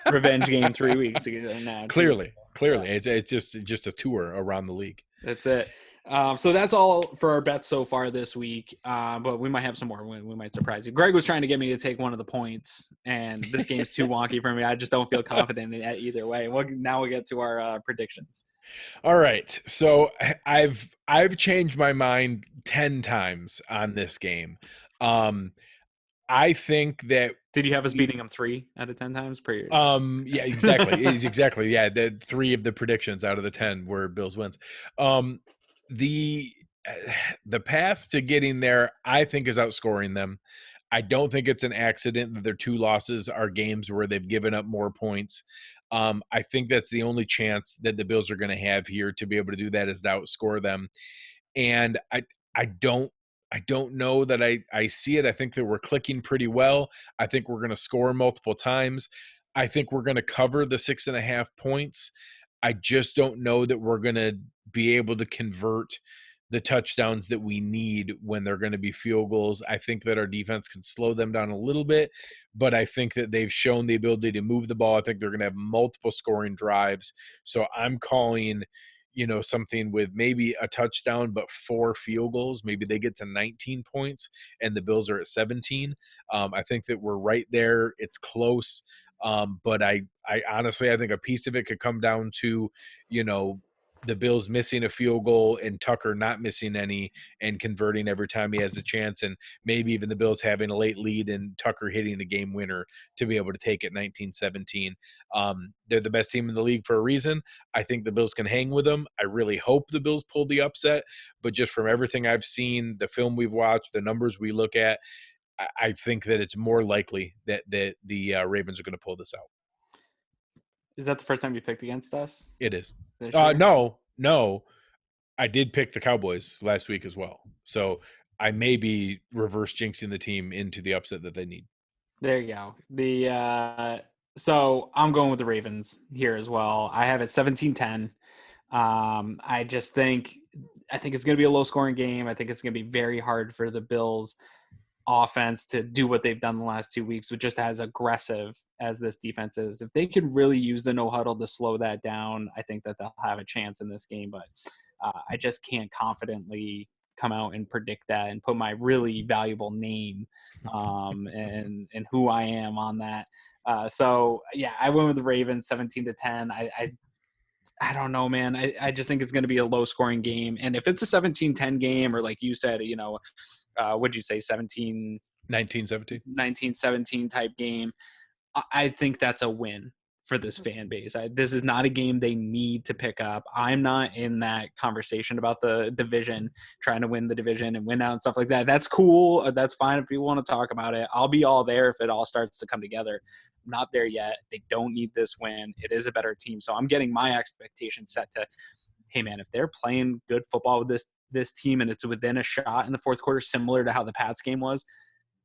revenge game 3 weeks ago. Now, clearly, it's just a tour around the league. That's it. So that's all for our bets so far this week. But we might have some more. We might surprise you. Greg was trying to get me to take one of the points, and this game's too wonky for me. I just don't feel confident in it either way. Now we'll get to our predictions. All right. So I've changed my mind 10 times on this game. I think that. Did you have us beating them 3 out of 10 times per year? Yeah, exactly. Exactly. Yeah. The 3 of the predictions out of the 10 were Bills wins. The path to getting there, I think, is outscoring them. I don't think it's an accident that their 2 losses are games where they've given up more points. I think that's the only chance that the Bills are going to have here to be able to do that, is to outscore them. And I don't know that I see it. I think that we're clicking pretty well. I think we're going to score multiple times. I think we're going to cover the 6.5 points. I just don't know that we're going to be able to convert the touchdowns that we need when they're going to be field goals. I think that our defense can slow them down a little bit, but I think that they've shown the ability to move the ball. I think they're going to have multiple scoring drives. So I'm calling, something with maybe a touchdown, but 4 field goals. Maybe they get to 19 points and the Bills are at 17. I think that we're right there. It's close. But I honestly, I think a piece of it could come down to, the Bills missing a field goal and Tucker not missing any and converting every time he has a chance. And maybe even the Bills having a late lead and Tucker hitting a game winner to be able to take it 19-17. They're the best team in the league for a reason. I think the Bills can hang with them. I really hope the Bills pull the upset, but just from everything I've seen, the film we've watched, the numbers we look at, I think that it's more likely that the Ravens are going to pull this out. Is that the first time you picked against us? It is. No. I did pick the Cowboys last week as well. So I may be reverse jinxing the team into the upset that they need. There you go. So I'm going with the Ravens here as well. I have it 17-10. I think it's going to be a low-scoring game. I think it's going to be very hard for the Bills offense to do what they've done the last 2 weeks, with just as aggressive as this defense is. If they can really use the no huddle to slow that down, I think that they'll have a chance in this game. But I just can't confidently come out and predict that and put my really valuable name and who I am on that. So yeah, I went with the Ravens 17-10. I don't know, man. I just think it's going to be a low scoring game. And if it's a 17-10 game, or like you said, what'd you say, 19-17 type game, I think that's a win for this fan base. This is not a game they need to pick up. I'm not in that conversation about the division, trying to win the division and win out and stuff like that. That's cool. That's fine if people want to talk about it. I'll be all there if it all starts to come together. I'm not there yet. They don't need this win. It is a better team. So I'm getting my expectations set to, hey man, if they're playing good football with this team and it's within a shot in the fourth quarter, similar to how the Pats game was,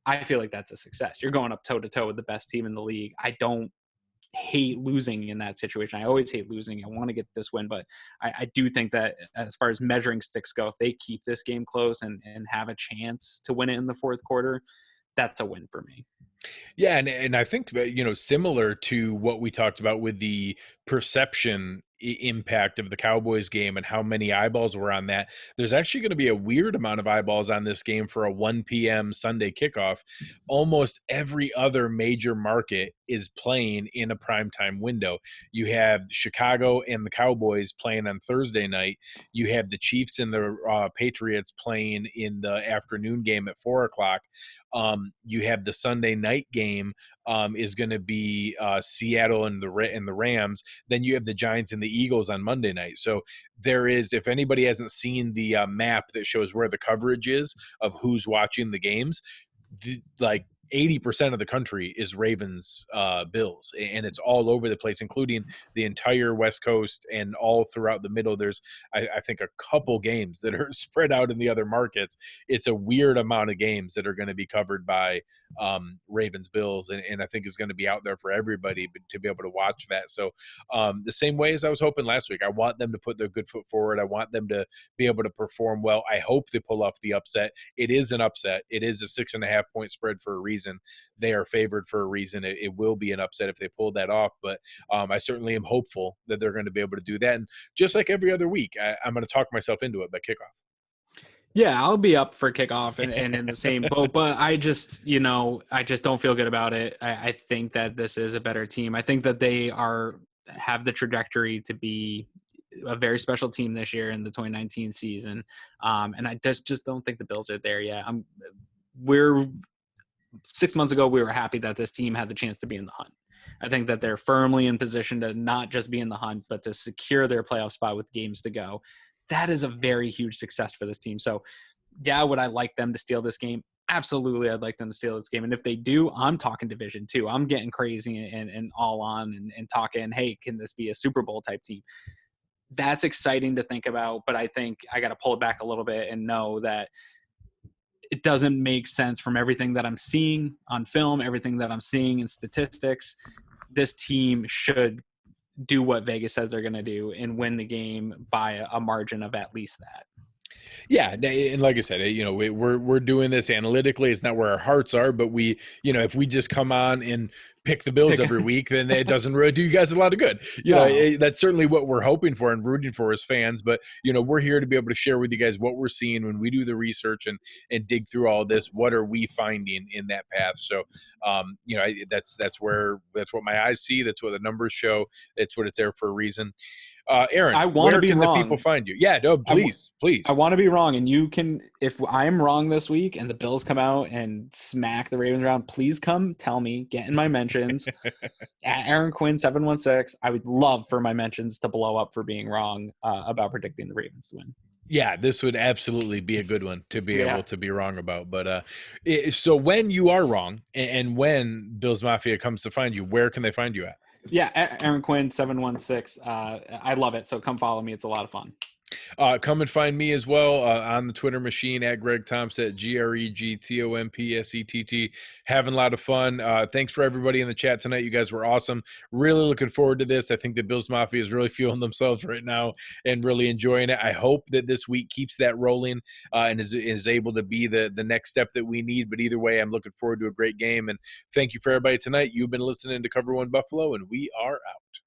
I feel like that's a success. You're going up toe-to-toe with the best team in the league. I don't hate losing in that situation. I always hate losing. I want to get this win, but I do think that as far as measuring sticks go, if they keep this game close and have a chance to win it in the fourth quarter, that's a win for me. Yeah, and I think, similar to what we talked about with the perception impact of the Cowboys game and how many eyeballs were on that, there's actually going to be a weird amount of eyeballs on this game for a 1 p.m. Sunday kickoff. Almost every other major market is playing in a primetime window. You have Chicago and the Cowboys playing on Thursday night. You have the Chiefs and the Patriots playing in the afternoon game at 4:00. You have the Sunday night game is going to be Seattle and the Rams. Then you have the Giants and the Eagles on Monday night. So there is, if anybody hasn't seen the map that shows where the coverage is of who's watching the games, like 80% of the country is Ravens Bills, and it's all over the place, including the entire West Coast and all throughout the middle. There's I think a couple games that are spread out in the other markets. It's a weird amount of games that are going to be covered by Ravens Bills, and I think is going to be out there for everybody to be able to watch that. So the same way as I was hoping last week, I want them to put their good foot forward. I want them to be able to perform well. I hope they pull off the upset. It is an upset. It is a 6.5 point spread for a reason. They are favored for a reason. It will be an upset if they pull that off, but I certainly am hopeful that they're going to be able to do that. And just like every other week, I'm going to talk myself into it by kickoff. Yeah, I'll be up for kickoff and in the same boat, but I just don't feel good about it. I think that this is a better team. I think that they have the trajectory to be a very special team this year in the 2019 season. And I just don't think the Bills are there yet. We're 6 months ago, we were happy that this team had the chance to be in the hunt. I think that they're firmly in position to not just be in the hunt, but to secure their playoff spot with games to go. That is a very huge success for this team. So, yeah, would I like them to steal this game? Absolutely, I'd like them to steal this game. And if they do, I'm talking division too. I'm getting crazy and all on and talking, hey, can this be a Super Bowl type team? That's exciting to think about, but I think I got to pull it back a little bit and know that it doesn't make sense from everything that I'm seeing on film, everything that I'm seeing in statistics. This team should do what Vegas says they're going to do and win the game by a margin of at least that. Yeah, and like I said, we're doing this analytically. It's not where our hearts are, but if we just come on and pick the Bills every week, then it doesn't really do you guys a lot of good. That's certainly what we're hoping for and rooting for as fans. But we're here to be able to share with you guys what we're seeing when we do the research and dig through all this. What are we finding in that path? So, that's what my eyes see. That's what the numbers show. It's what it's there for a reason. Aaron, I want to be wrong. The people find you? Yeah, no, please. I want to be wrong, and you can. If I'm wrong this week and the Bills come out and smack the Ravens around, please come tell me. Get in my mentions at Aaron Quinn 716. I would love for my mentions to blow up for being wrong about predicting the Ravens to win. Yeah, this would absolutely be a good one to be able to be wrong about. But so when you are wrong, and when Bills Mafia comes to find you, where can they find you at? Yeah, Aaron Quinn 716. I love it. So come follow me. It's a lot of fun. Come and find me as well on the Twitter machine at Greg Thompson at GregTompsett. Having a lot of fun. Thanks for everybody in the chat tonight. You guys were awesome. Really looking forward to this. I think the Bills Mafia is really feeling themselves right now and really enjoying it. I hope that this week keeps that rolling and is able to be the next step that we need. But either way, I'm looking forward to a great game. And thank you for everybody tonight. You've been listening to Cover One Buffalo, and we are out.